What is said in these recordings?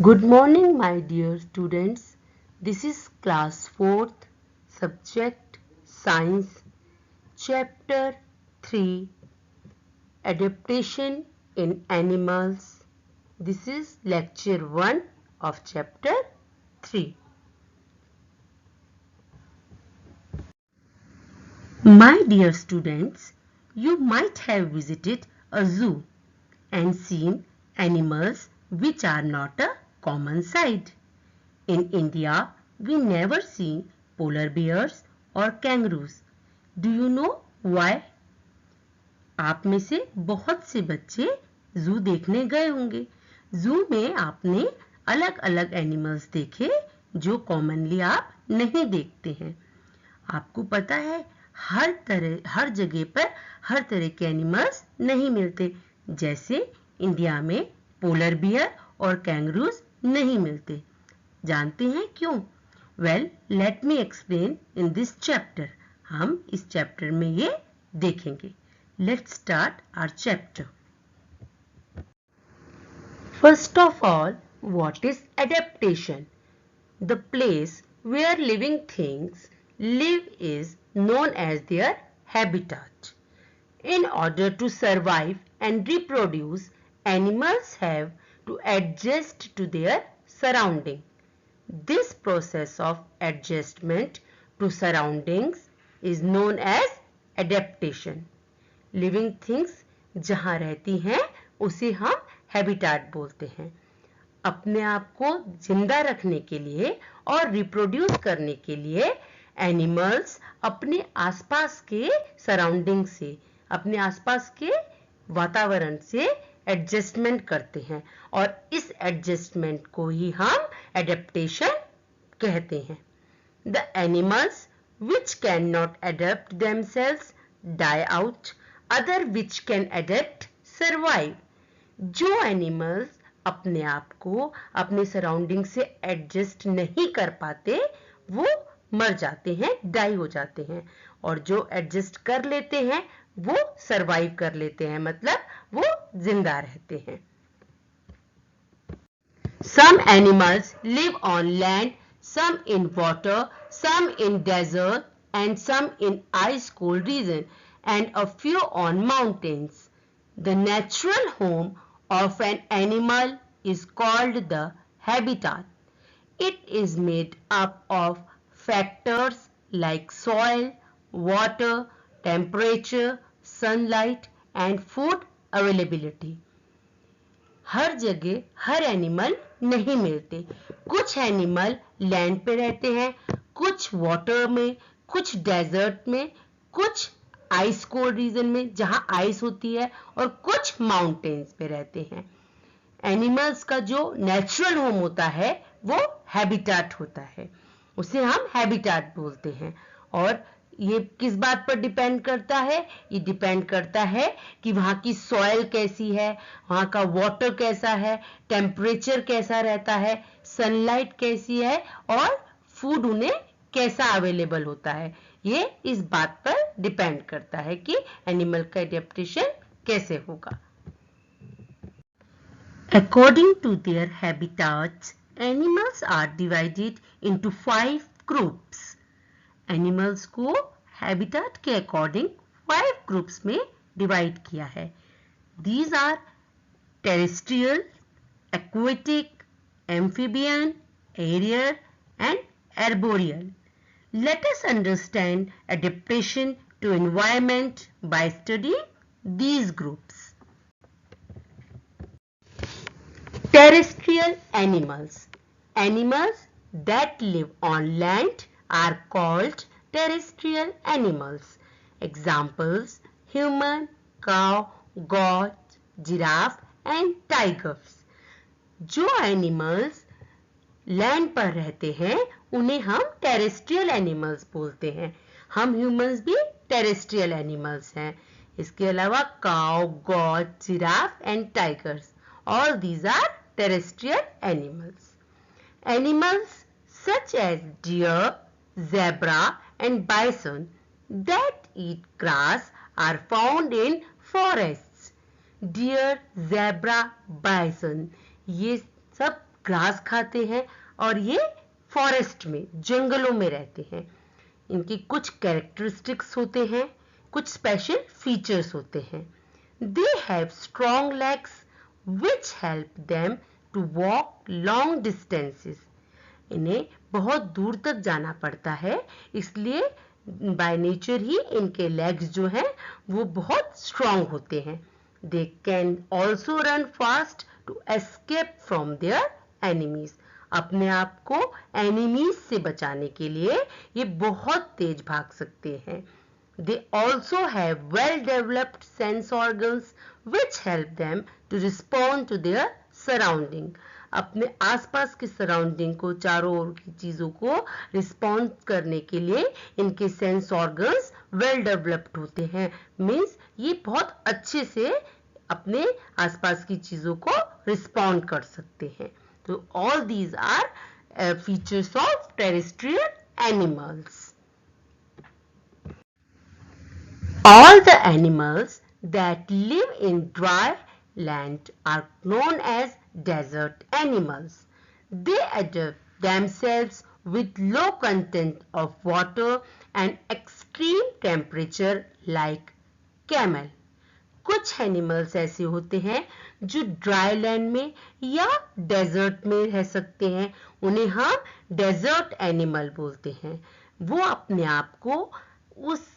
Good morning, my dear students. This is class 4th, subject Science, chapter 3, Adaptation in Animals. This is lecture 1 of chapter 3. My dear students, you might have visited a zoo and seen animals which are not a common sight. In India, we never see polar bears or kangaroos. Do you know why? आप में से बहुत से बच्चे जू देखने गए होंगे। जू में आपने अलग अलग एनिमल्स देखे जो कॉमनली आप नहीं देखते हैं। आपको पता है हर जगह पर हर तरह के एनिमल्स नहीं मिलते। जैसे इंडिया में पोलर बियर और कैंगरूज नहीं मिलते। जानते हैं क्यों? Well, let me explain in this chapter. हम इस चैप्टर में ये देखेंगे। Let's start our chapter. First of all, what is adaptation? The place where living things live is known as their habitat. In order to survive and reproduce, animals have to adjust to their surrounding. This process of adjustment to surroundings is known as adaptation. Living things जहाँ रहती हैं उसे हम habitat बोलते हैं। अपने आप को जिंदा रखने के लिए और रिप्रोड्यूस करने के लिए एनिमल्स अपने आसपास के सराउंडिंग से, अपने आसपास के वातावरण से एडजस्टमेंट करते हैं और इस एडजस्टमेंट को ही हम एडेप्टेशन कहते हैं। The animals which can not adapt themselves die out, other which can adapt survive. जो एनिमल्स अपने आप को अपने सराउंडिंग से एडजस्ट नहीं कर पाते वो मर जाते हैं, डाई हो जाते हैं, और जो एडजस्ट कर लेते हैं वो सरवाइव कर लेते हैं, मतलब वो जिंदा रहते हैं। Some animals live on land, some in water, some in desert, and some in ice-cold region, and a few on mountains. The natural home of an animal is called the habitat. It is made up of factors like soil, water, temperature, sunlight, and food availability. हर जगह हर animal नहीं मिलते। कुछ animal land पे रहते हैं, कुछ water में, कुछ डेजर्ट में, कुछ आइस कोल्ड रीजन में जहां आइस होती है, और कुछ माउंटेन्स पे रहते हैं। एनिमल्स का जो नेचुरल होम होता है वो हैबिटेट होता है, उसे हम हैबिटेट बोलते हैं। और ये किस बात पर डिपेंड करता है? ये डिपेंड करता है कि वहाँ की सॉइल कैसी है, वहाँ का वाटर कैसा है, टेम्परेचर कैसा रहता है, सनलाइट कैसी है, और फूड उन्हें कैसा अवेलेबल होता है। ये इस बात पर डिपेंड करता है कि एनिमल का एडेप्टेशन कैसे होगा। According to their habitats, animals are divided into 5 groups. Animals को habitat के according 5 groups में divide किया है। These are terrestrial, aquatic, amphibian, aerial, and arboreal. Let us understand adaptation to environment by studying these groups. Terrestrial animals. Animals that live on land are called terrestrial animals. Examples: human, cow, goat, giraffe and tigers. जो animals land पर रहते हैं उन्हें हम terrestrial animals बोलते हैं। हम humans भी टेरेस्ट्रियल एनिमल्स हैं। इसके अलावा cow, got, giraffe and tigers, all these are terrestrial animals. Animals such as deer, zebra and bison that eat grass are found in forests. Deer, zebra, bison ये सब grass खाते हैं और ये फॉरेस्ट में, जंगलों में रहते हैं। इनकी कुछ कैरेक्टरिस्टिक्स होते हैं, कुछ स्पेशल फीचर्स होते हैं। They have strong legs which help them to walk long distances. इन्हें बहुत दूर तक जाना पड़ता है, इसलिए बाय नेचर ही इनके लेग्स जो हैं वो बहुत स्ट्रॉन्ग होते हैं। They can also run fast to escape from their enemies. अपने आप को एनिमीज से बचाने के लिए ये बहुत तेज भाग सकते हैं। They also have well-developed sense organs which help them to respond to their surrounding. अपने आसपास के सराउंडिंग को, चारों ओर की चीजों को रिस्पॉन्ड करने के लिए इनके सेंस ऑर्गन्स वेल डेवलप्ड होते हैं। मीन्स ये बहुत अच्छे से अपने आसपास की चीजों को रिस्पॉन्ड कर सकते हैं। तो all these are features of terrestrial animals. All the animals that live in dry land are known as desert animals. They adapt themselves with low content of water and extreme temperature like camel. कुछ animals ऐसे होते हैं जो dry land में या desert में रह सकते हैं, उन्हें हम डेजर्ट एनिमल बोलते हैं। वो अपने आप को उस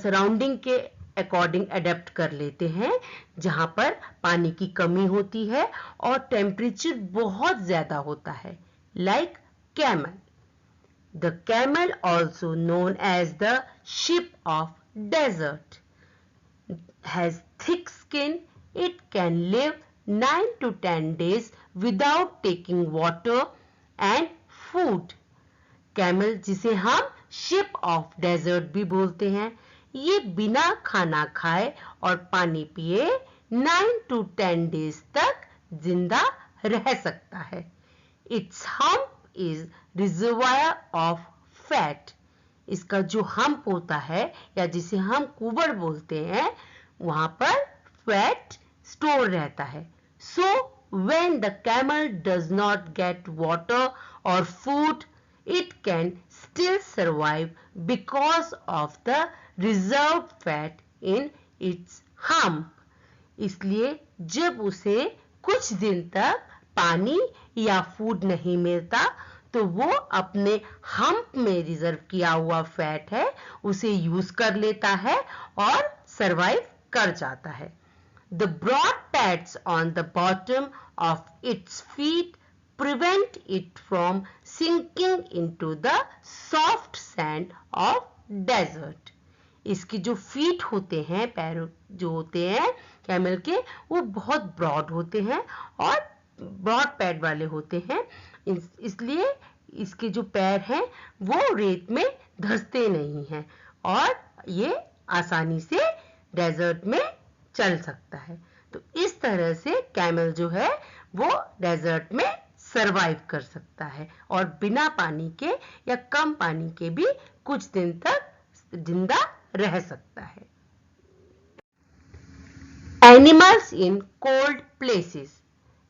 सराउंडिंग के अकॉर्डिंग अडेप्ट कर लेते हैं जहां पर पानी की कमी होती है और टेम्परेचर बहुत ज्यादा होता है, like camel. The camel also known as the ship of desert has thick skin. It can live 9 to 10 days without taking water and food. Camel, जिसे हम शिप ऑफ डेजर्ट भी बोलते हैं, ये बिना खाना खाए और पानी पिए 9 to 10 days तक जिंदा रह सकता है। It's hump is reservoir of fat. इसका जो हम्प होता है या जिसे हम कुबड़ बोलते हैं, वहां पर फैट स्टोर रहता है। सो when the camel does not get water or food, it can still survive because of the reserved fat in its hump. इसलिए जब उसे कुछ दिन तक पानी या फूड नहीं मिलता तो वो अपने हम्प में रिजर्व किया हुआ फैट है उसे यूज कर लेता है और सरवाइव कर जाता है। The broad pads on the bottom of its feet prevent it from sinking into the soft sand of desert. इसके जो फीट होते हैं, पैर जो होते हैं कैमल के, वो बहुत ब्रॉड होते हैं और ब्रॉड पैड वाले होते हैं, इसलिए इसके जो पैर हैं वो रेत में धंसते नहीं हैं और ये आसानी से डेजर्ट में चल सकता है। तो इस तरह से कैमल जो है वो डेजर्ट में सरवाइव कर सकता है और बिना पानी के या कम पानी के भी कुछ दिन तक जिंदा रह सकता है। Animals in cold places.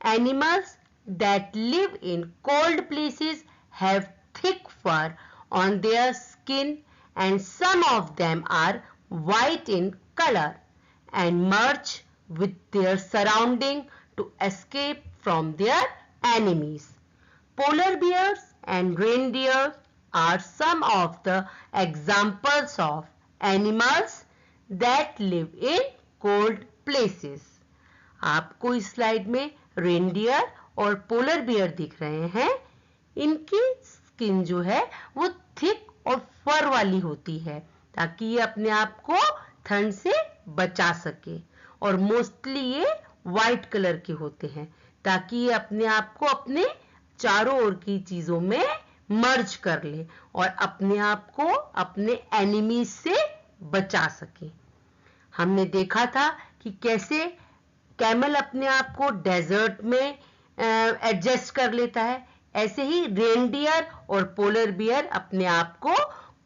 Animals that live in cold places have thick fur on their skin and some of them are white in color and merge with their surrounding to escape from their enemies. Polar bears and reindeer are some of the examples of animals that live in cold places. आपको इस slide में reindeer और polar beer दिख रहे हैं। इनकी skin जो है वो थिक और फर वाली होती है ताकि ये अपने आप को ठंड से बचा सके और मोस्टली ये वाइट कलर के होते हैं ताकि ये अपने आप को अपने चारों ओर की चीजों में मर्ज कर ले और अपने आप को अपने एनिमीज से बचा सके। हमने देखा था कि कैसे कैमल अपने आप को डेजर्ट में एडजस्ट कर लेता है, ऐसे ही रेनडियर और पोलर बियर अपने आप को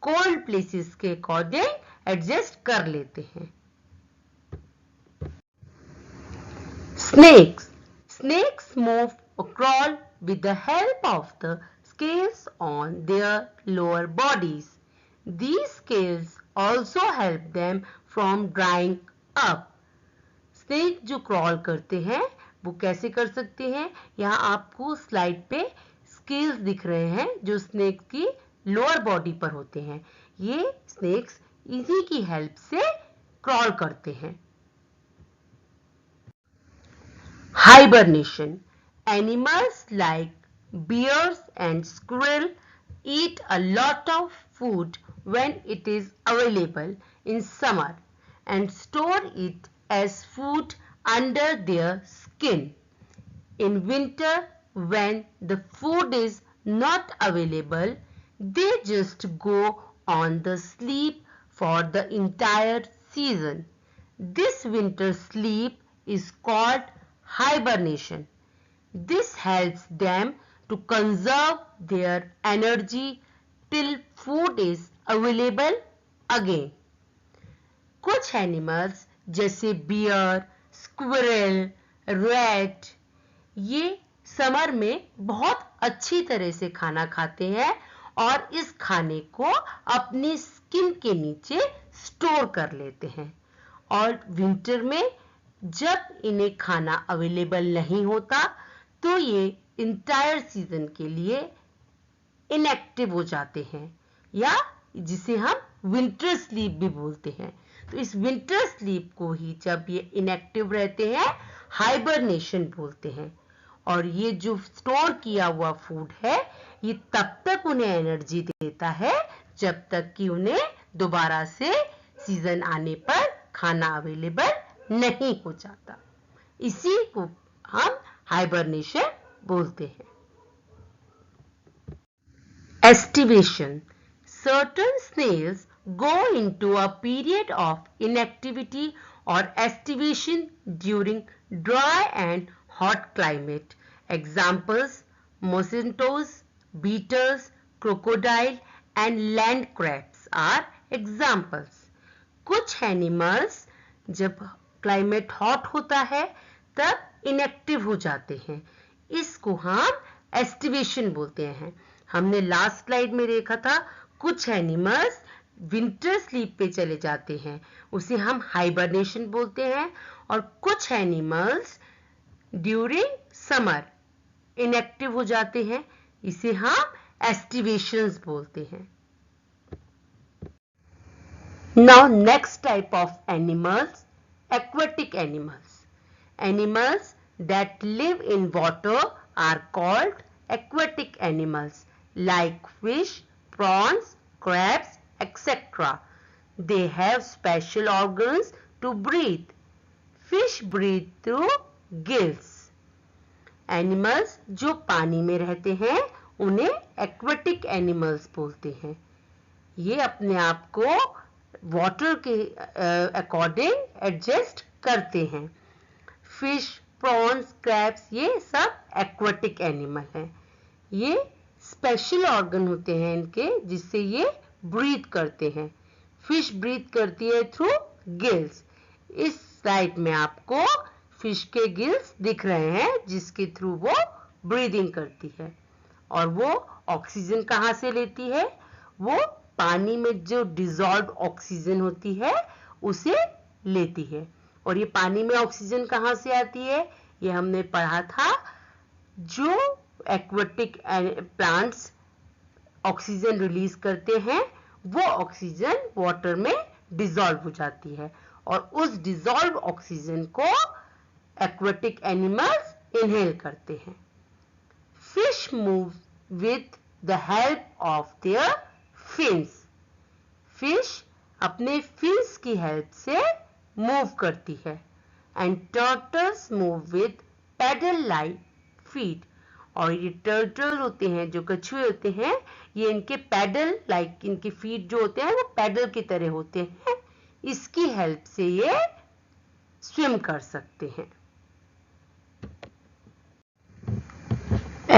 कोल्ड प्लेसेस के अकॉर्डिंग एडजस्ट कर लेते हैं। Snakes move crawl with the help of the scales on their lower bodies. These scales also help them from drying up. Snake जो क्रॉल करते हैं वो कैसे कर सकते हैं? यहाँ आपको स्लाइड पे स्केल्स दिख रहे हैं जो स्नेक की लोअर बॉडी पर होते हैं. ये स्नेक्स इसी की हेल्प से क्रॉल करते हैं. Hibernation. Animals like bears and squirrel eat a lot of food when it is available in summer and store it as food under their skin. In winter, when the food is not available, they just go on the sleep for the entire season. This winter sleep is called hibernation. This helps them to conserve their energy till food is available again. कुछ animals जैसे beer, squirrel, rat ये summer में बहुत अच्छी तरह से खाना खाते हैं और इस खाने को अपनी स्किन के नीचे स्टोर कर लेते हैं. और विंटर में जब इन्हें खाना अवेलेबल नहीं होता तो ये इंटायर सीजन के लिए इनएक्टिव हो जाते हैं या जिसे हम विंटर स्लीप भी बोलते हैं. तो इस विंटर स्लीप को ही जब ये इनएक्टिव रहते हैं हाइबरनेशन बोलते हैं. और ये जो स्टोर किया हुआ फूड है ये तब तक उन्हें एनर्जी देता है जब तक कि उन्हें दोबारा से सीजन आने पर खाना अवेलेबल नहीं हो जाता. इसी को हम हाइबरनेशन बोलते हैं. Estivation. Certain snails go into a period of inactivity or estivation during dry and hot climate. Examples: mosquitoes, beetles, crocodile and land crabs are examples. कुछ एनिमल्स जब क्लाइमेट हॉट होता है तब इनएक्टिव हो जाते हैं. इसको हम एस्टिवेशन बोलते हैं. हमने लास्ट स्लाइड में देखा था कुछ एनिमल्स विंटर स्लीप पे चले जाते हैं उसे हम हाइबरनेशन बोलते हैं. और कुछ एनिमल्स ड्यूरिंग समर इनएक्टिव हो जाते हैं इसे हम एस्टिवेशंस बोलते हैं. Now next type of animals, aquatic animals. Animals that live in water are called aquatic animals like fish, prawns, crabs, etc. They have special organs to breathe. Fish breathe through gills. Animals जो पानी में रहते हैं उन्हें aquatic animals बोलते हैं. ये अपने आप को वाटर के अकॉर्डिंग एडजस्ट करते हैं. फिश, प्रॉन्स, क्रैब्स ये सब एक्वाटिक एनिमल हैं. ये स्पेशल ऑर्गन होते हैं इनके जिससे ये ब्रीथ करते हैं. फिश ब्रीथ करती है थ्रू गिल्स. इस स्लाइड में आपको फिश के गिल्स दिख रहे हैं जिसके थ्रू वो ब्रीदिंग करती है. और वो ऑक्सीजन कहाँ से लेती है? वो पानी में जो डिसॉल्व ऑक्सीजन होती है उसे लेती है. और ये पानी में ऑक्सीजन कहाँ से आती है? ये हमने पढ़ा था जो एक्वाटिक प्लांट्स ऑक्सीजन रिलीज करते हैं वो ऑक्सीजन वाटर में डिसॉल्व हो जाती है और उस डिसॉल्व ऑक्सीजन को एक्वाटिक एनिमल्स इनहेल करते हैं. Fish move with the help of their fins. Fish अपने फिन्स की हेल्प से मूव करती है. And turtles move with paddle like feet. और ये टर्टल होते हैं जो कछुए होते हैं ये इनके पैडल लाइक इनके फीट जो होते हैं वो पैडल की तरह होते हैं. इसकी हेल्प से ये स्विम कर सकते हैं.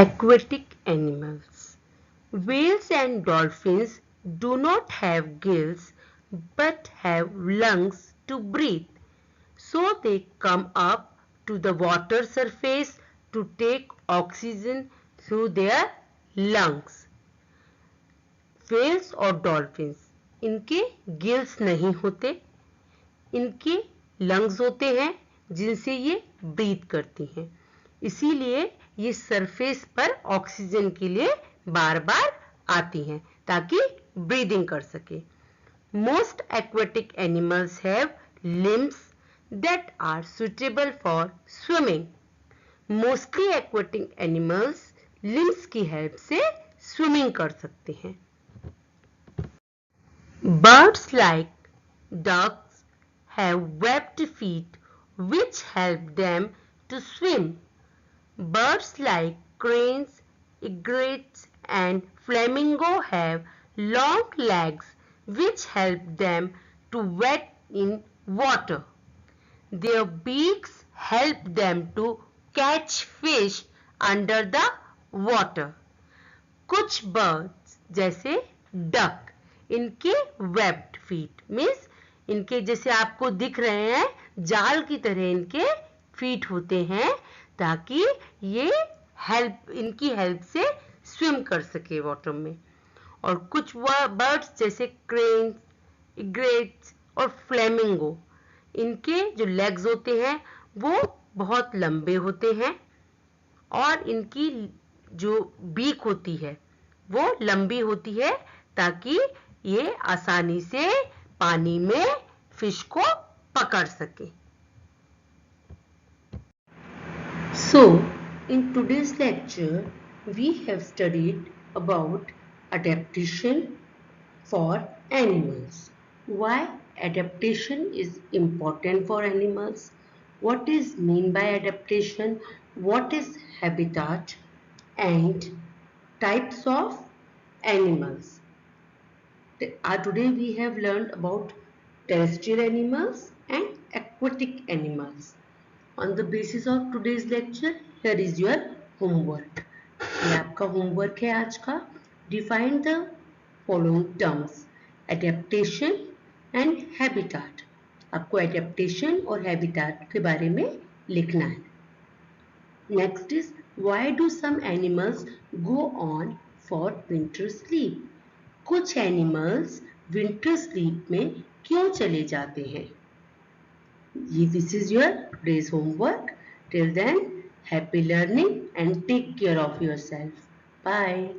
Aquatic animals. Whales and dolphins do not have gills but have lungs to breathe. So they come up to the water surface to take oxygen through their lungs. Whales और dolphins, इनके gills नहीं होते, इनके lungs होते हैं जिनसे ये breathe करती हैं, इसीलिए ये सरफेस पर ऑक्सीजन के लिए बार बार आती हैं ताकि ब्रीदिंग कर सके. Most aquatic animals have limbs that are suitable for swimming. Mostly aquatic animals limbs की हेल्प से स्विमिंग कर सकते हैं. Birds like ducks have webbed feet which help them to swim. Birds like cranes, egrets and flamingo have long legs which help them to wade in water. Their beaks help them to catch fish under the water. कुछ birds जैसे duck, इनके webbed feet means इनके जैसे आपको दिख रहे हैं जाल की तरह इनके feet होते हैं ताकि ये इनकी हेल्प से स्विम कर सके वाटर में. और कुछ बर्ड्स जैसे क्रेन्स, इग्रेट्स और फ्लेमिंगो, इनके जो लेग्स होते हैं वो बहुत लंबे होते हैं और इनकी जो बीक होती है वो लंबी होती है ताकि ये आसानी से पानी में फिश को पकड़ सके. So, in today's lecture, we have studied about adaptation for animals. Why adaptation is important for animals? What is mean by adaptation? What is habitat? And types of animals. Today we have learned about terrestrial animals and aquatic animals. On the basis of today's lecture, here is your homework. ये आपका homework है आज का. Define the following terms: adaptation and habitat. आपको adaptation और habitat के बारे में लिखना है. Next is why do some animals go on for winter sleep? कुछ animals winter sleep में क्यों चले जाते हैं? This is your today's homework. Till then, happy learning and take care of yourself. Bye.